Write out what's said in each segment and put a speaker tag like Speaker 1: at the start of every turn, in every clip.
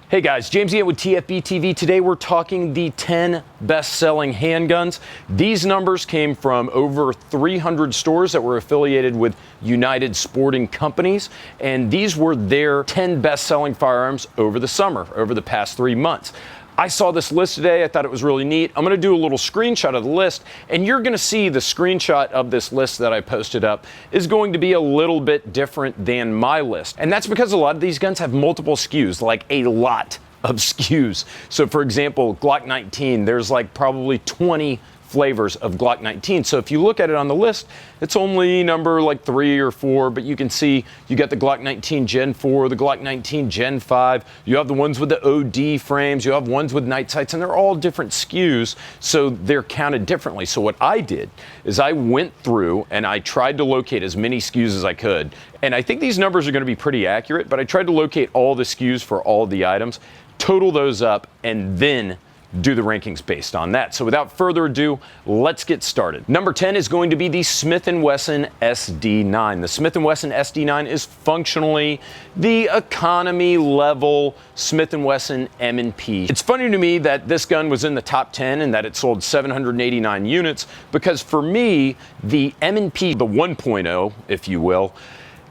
Speaker 1: Hey guys, James again with TFBTV. Today we're talking the 10 best-selling handguns. These numbers came from over 300 stores that were affiliated with United Sporting Companies, and these were their 10 best-selling firearms over the summer, over the past 3 months. I saw this list today. I thought it was really neat. I'm going to do a little screenshot of the list, and you're going to see the screenshot of this list that I posted up is going to be a little bit different than my list. And that's because a lot of these guns have multiple SKUs, like a lot of SKUs. So for example, Glock 19, there's like probably 20 flavors of Glock 19. So if you look at it on the list, it's only number like 3 or 4, but you can see you got the Glock 19 Gen 4, the Glock 19 Gen 5, you have the ones with the OD frames, you have ones with night sights, and they're all different SKUs, so they're counted differently. So what I did is I went through and I tried to locate as many SKUs as I could, and I think these numbers are going to be pretty accurate, but I tried to locate all the SKUs for all the items, total those up, and then do the rankings based on that. So without further ado, let's get started. Number 10 is going to be the Smith and Wesson SD9. The Smith and Wesson SD9 is functionally the economy level Smith and Wesson M P. It's funny to me that this gun was in the top 10 and that it sold 789 units, because for me, the M P, the 1.0, if you will,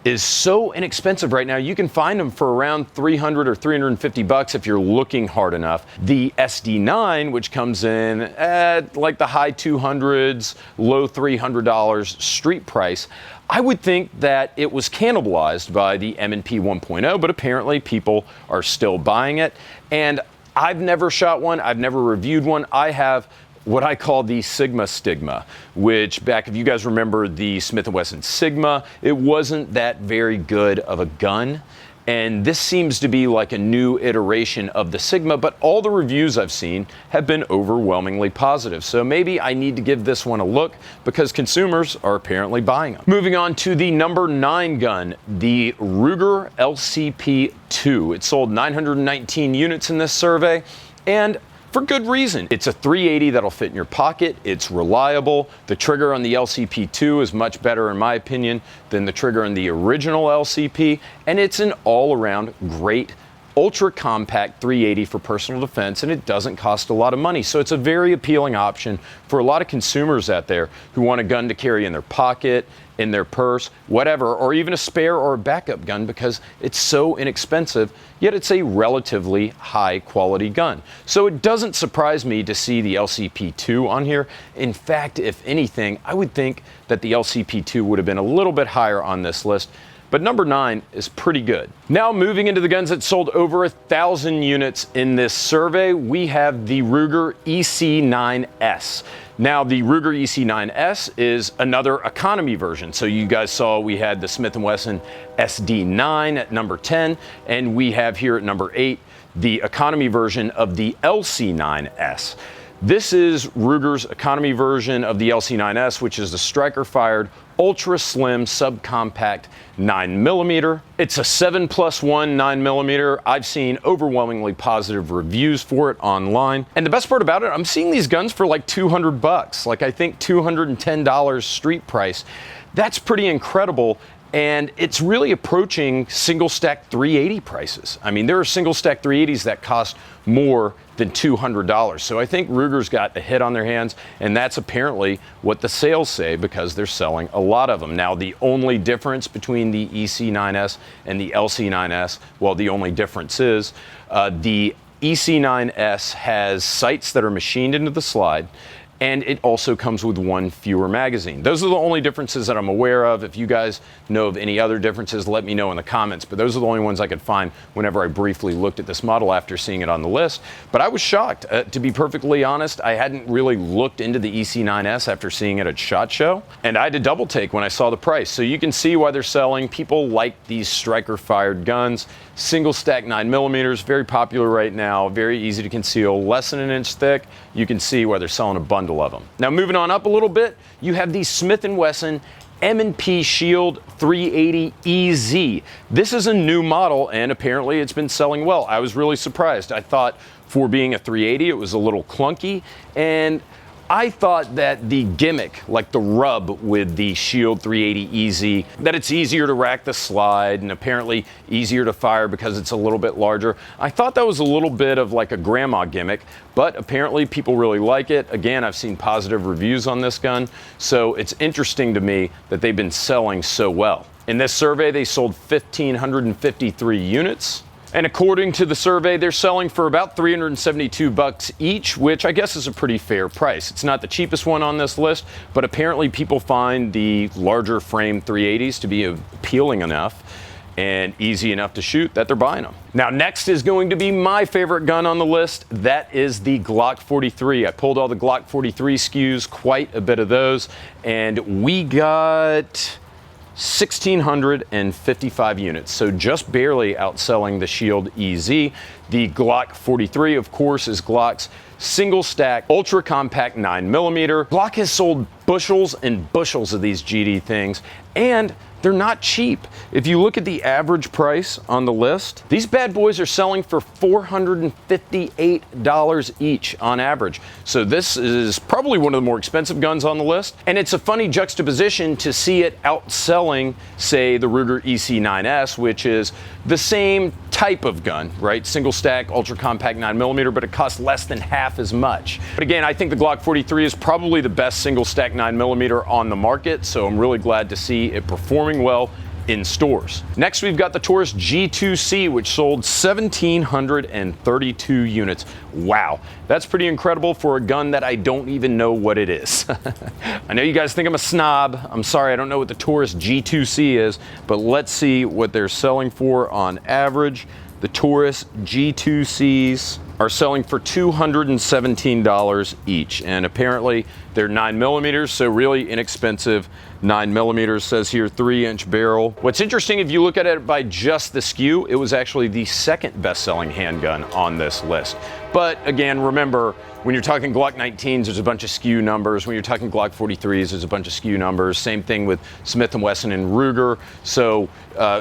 Speaker 1: is so inexpensive right now. You can find them for around $300 or $350 if you're looking hard enough. The SD9, which comes in at like the high 200s, low $300 street price, I would think that it was cannibalized by the M&P 1.0, but apparently people are still buying it. And I've never shot one, I've never reviewed one. I have what I call the Sigma stigma, which back, if you guys remember the Smith & Wesson Sigma, it wasn't that very good of a gun. And this seems to be like a new iteration of the Sigma, but all the reviews I've seen have been overwhelmingly positive. So maybe I need to give this one a look because consumers are apparently buying them. Moving on to the number 9 gun, the Ruger LCP2. It sold 919 units in this survey, and for good reason. It's a 380 that'll fit in your pocket. It's reliable. The trigger on the LCP2 is much better, in my opinion, than the trigger on the original LCP, and it's an all-around great ultra compact 380 for personal defense, and it doesn't cost a lot of money. So it's a very appealing option for a lot of consumers out there who want a gun to carry in their pocket, in their purse, whatever, or even a spare or a backup gun because it's so inexpensive, yet it's a relatively high quality gun. So it doesn't surprise me to see the LCP2 on here. In fact, if anything, I would think that the LCP2 would have been a little bit higher on this list. But number 9 is pretty good. Now moving into the guns that sold over 1,000 units in this survey, we have the Ruger EC9S. Now the Ruger EC9S is another economy version. So you guys saw we had the Smith & Wesson SD9 at number 10, and we have here at number 8 the economy version of the LC9S. This is Ruger's economy version of the LC9S, which is the striker-fired, ultra-slim, subcompact 9mm. It's a 7+1 9mm. I've seen overwhelmingly positive reviews for it online. And the best part about it, I'm seeing these guns for like $200, like I think $210 street price. That's pretty incredible. And it's really approaching single stack 380 prices. I mean, there are single stack 380s that cost more than $200. So I think Ruger's got a hit on their hands, and that's apparently what the sales say because they're selling a lot of them. Now, the only difference between the EC9S and the LC9S, well, the only difference is the EC9S has sights that are machined into the slide, and it also comes with 1 fewer magazine. Those are the only differences that I'm aware of. If you guys know of any other differences, let me know in the comments, but those are the only ones I could find whenever I briefly looked at this model after seeing it on the list. But I was shocked. To be perfectly honest, I hadn't really looked into the EC9S after seeing it at SHOT Show, and I had to double take when I saw the price. So you can see why they're selling. People like these striker-fired guns. Single stack 9mm, very popular right now, very easy to conceal, less than an inch thick. You can see why they're selling a bundle of them. Now moving on up a little bit, you have the Smith & Wesson M&P Shield 380 EZ. This is a new model, and apparently it's been selling well. I was really surprised. I thought for being a 380, it was a little clunky, and I thought that the gimmick, like the rub with the Shield 380 EZ, that it's easier to rack the slide and apparently easier to fire because it's a little bit larger. I thought that was a little bit of like a grandma gimmick, but apparently people really like it. Again, I've seen positive reviews on this gun, so it's interesting to me that they've been selling so well. In this survey, they sold 1,553 units. And according to the survey, they're selling for about $372 each, which I guess is a pretty fair price. It's not the cheapest one on this list, but apparently people find the larger frame 380s to be appealing enough and easy enough to shoot that they're buying them. Now, next is going to be my favorite gun on the list. That is the Glock 43. I pulled all the Glock 43 SKUs, quite a bit of those, and we got 1,655 units, so just barely outselling the Shield EZ. The Glock 43, of course, is Glock's single stack, ultra compact 9mm. Glock has sold bushels and bushels of these GD things, and they're not cheap. If you look at the average price on the list, these bad boys are selling for $458 each on average. So this is probably one of the more expensive guns on the list. And it's a funny juxtaposition to see it outselling, say, the Ruger EC9S, which is the same type of gun, right? Single stack, ultra compact 9mm, but it costs less than half as much. But again, I think the Glock 43 is probably the best single stack 9mm on the market, so I'm really glad to see it performing well in stores. Next, we've got the Taurus G2C, which sold 1,732 units. Wow, that's pretty incredible for a gun that I don't even know what it is. I know you guys think I'm a snob. I'm sorry, I don't know what the Taurus G2C is, but let's see what they're selling for on average. The Taurus G2Cs are selling for $217 each, and apparently they're 9mm, so really inexpensive. 9mm says here 3-inch barrel. What's interesting, if you look at it by just the SKU, it was actually the second best-selling handgun on this list. But again, remember, when you're talking Glock 19s, there's a bunch of SKU numbers. When you're talking Glock 43s, there's a bunch of SKU numbers. Same thing with Smith and Wesson and Ruger. So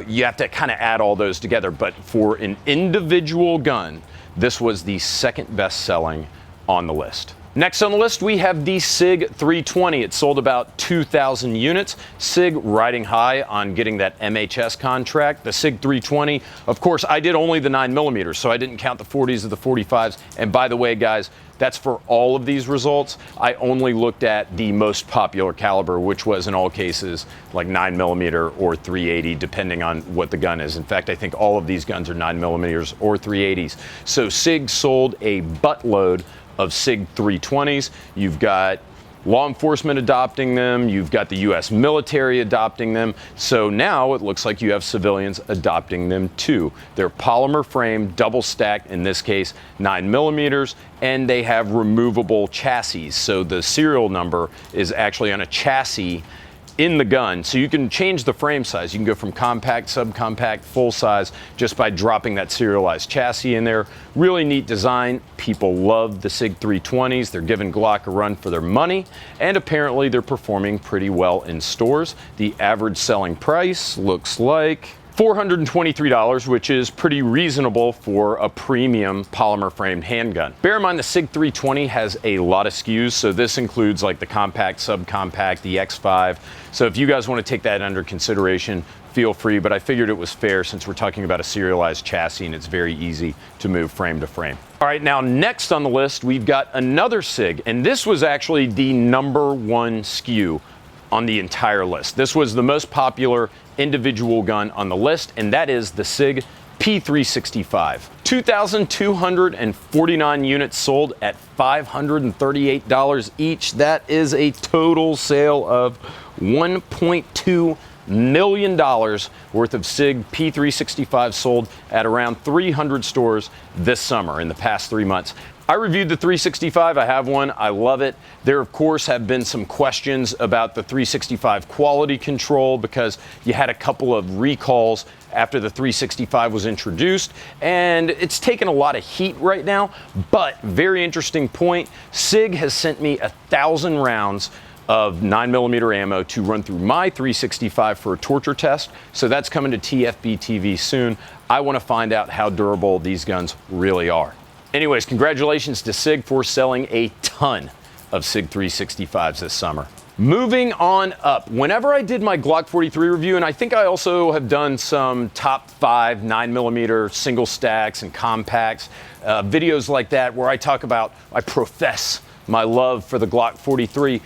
Speaker 1: you have to kind of add all those together. But for an individual gun, this was the second best-selling on the list. Next on the list, we have the Sig 320. It sold about 2,000 units. Sig riding high on getting that MHS contract. The Sig 320, of course, I did only the 9mm, so I didn't count the 40s or the 45s. And by the way, guys, that's for all of these results. I only looked at the most popular caliber, which was in all cases like 9mm or 380, depending on what the gun is. In fact, I think all of these guns are 9mm or 380s. So Sig sold a buttload of Sig 320s. You've got law enforcement adopting them, you've got the US military adopting them, so now it looks like you have civilians adopting them too. They're polymer frame, double stacked, in this case 9mm, and they have removable chassis, so the serial number is actually on a chassis in the gun, so you can change the frame size. You can go from compact, subcompact, full size just by dropping that serialized chassis in there. Really neat design. People love the Sig 320s. They're giving Glock a run for their money, and apparently they're performing pretty well in stores. The average selling price looks like $423, which is pretty reasonable for a premium polymer framed handgun. Bear in mind the Sig 320 has a lot of SKUs, so this includes like the compact, subcompact, the X5. So if you guys want to take that under consideration, feel free, but I figured it was fair since we're talking about a serialized chassis and it's very easy to move frame to frame. All right, now next on the list, we've got another Sig, and this was actually the #1 SKU on the entire list. This was the most popular individual gun on the list, and that is the Sig P365. 2,249 units sold at $538 each. That is a total sale of $1.2 million worth of Sig P365 sold at around 300 stores this summer in the past 3 months. I reviewed the 365, I have one, I love it. There of course have been some questions about the 365 quality control because you had a couple of recalls after the 365 was introduced, and it's taken a lot of heat right now, but very interesting point, Sig has sent me 1,000 rounds of 9mm ammo to run through my 365 for a torture test, so that's coming to TFBTV soon. I want to find out how durable these guns really are. Anyways, congratulations to Sig for selling a ton of Sig 365s this summer. Moving on up, whenever I did my Glock 43 review, and I think I also have done some top 5 9mm single stacks and compacts, videos like that where I talk about, I profess my love for the Glock 43.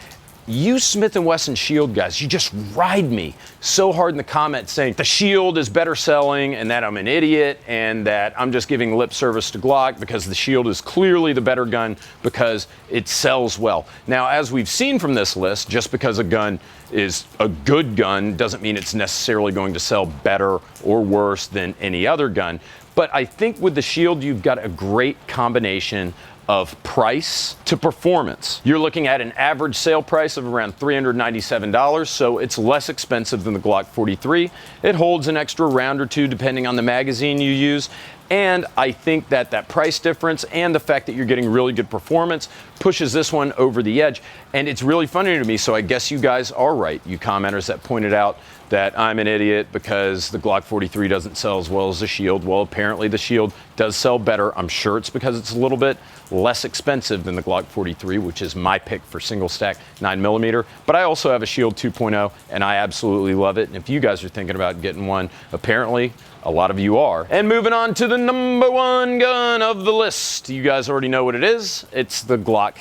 Speaker 1: You Smith and Wesson Shield guys, you just ride me so hard in the comments saying the Shield is better selling and that I'm an idiot and that I'm just giving lip service to Glock because the Shield is clearly the better gun because it sells well. Now, as we've seen from this list, just because a gun is a good gun doesn't mean it's necessarily going to sell better or worse than any other gun. But I think with the Shield, you've got a great combination of price to performance. You're looking at an average sale price of around $397, so it's less expensive than the Glock 43. It holds an extra round or two depending on the magazine you use. And I think that that price difference and the fact that you're getting really good performance pushes this one over the edge. And it's really funny to me, so I guess you guys are right, you commenters that pointed out that I'm an idiot because the Glock 43 doesn't sell as well as the Shield. Well, apparently the Shield does sell better. I'm sure it's because it's a little bit less expensive than the Glock 43, which is my pick for single stack 9mm. But I also have a Shield 2.0 and I absolutely love it. And if you guys are thinking about getting one, apparently a lot of you are. And moving on to the #1 gun of the list. You guys already know what it is. It's the Glock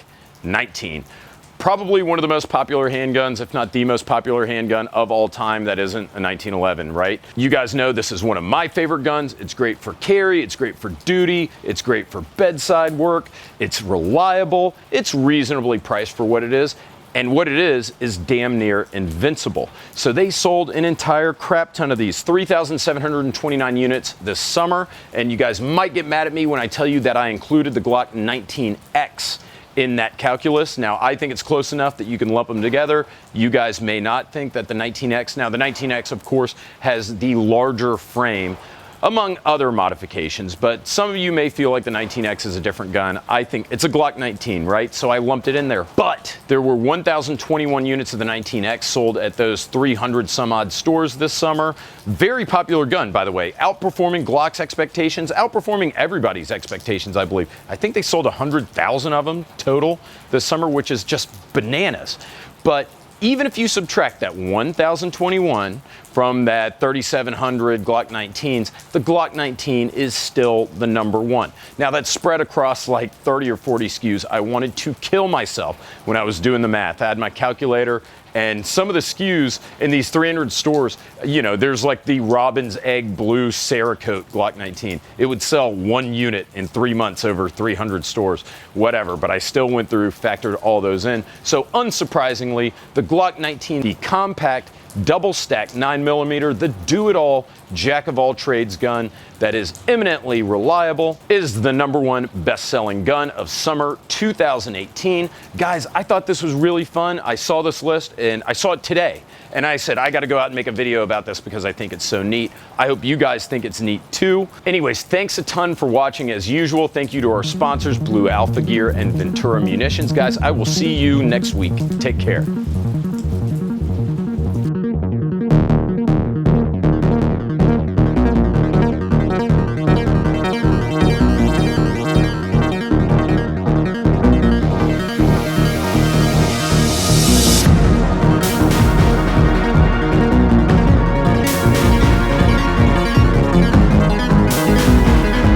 Speaker 1: 19. Probably one of the most popular handguns, if not the most popular handgun of all time that isn't a 1911, right? You guys know this is one of my favorite guns. It's great for carry, it's great for duty, it's great for bedside work, it's reliable, it's reasonably priced for what it is, and what it is damn near invincible. So they sold an entire crap ton of these, 3,729 units this summer, and you guys might get mad at me when I tell you that I included the Glock 19X in that calculus. Now, I think it's close enough that you can lump them together. You guys may not think that the 19X, now the 19X, of course, has the larger frame, among other modifications, but some of you may feel like the 19X is a different gun. I think it's a Glock 19, right? So I lumped it in there. But there were 1,021 units of the 19X sold at those 300 some odd stores this summer. Very popular gun, by the way, outperforming Glock's expectations, outperforming everybody's expectations, I believe. I think they sold 100,000 of them total this summer, which is just bananas. But even if you subtract that 1,021 from that 3,700 Glock 19s, the Glock 19 is still the #1. Now that's spread across like 30 or 40 SKUs. I wanted to kill myself when I was doing the math. I had my calculator, and some of the SKUs in these 300 stores, you know, there's like the Robin's Egg Blue Cerakote Glock 19. It would sell 1 unit in 3 months over 300 stores, whatever, but I still went through, factored all those in. So unsurprisingly, the Glock 19, the compact, double stack 9mm, the do-it-all, jack-of-all-trades gun that is eminently reliable, is the #1 best-selling gun of summer 2018. Guys, I thought this was really fun. I saw this list, and I saw it today, and I said, I gotta go out and make a video about this because I think it's so neat. I hope you guys think it's neat too. Anyways, thanks a ton for watching as usual. Thank you to our sponsors, Blue Alpha Gear and Ventura Munitions. Guys, I will see you next week. Take care.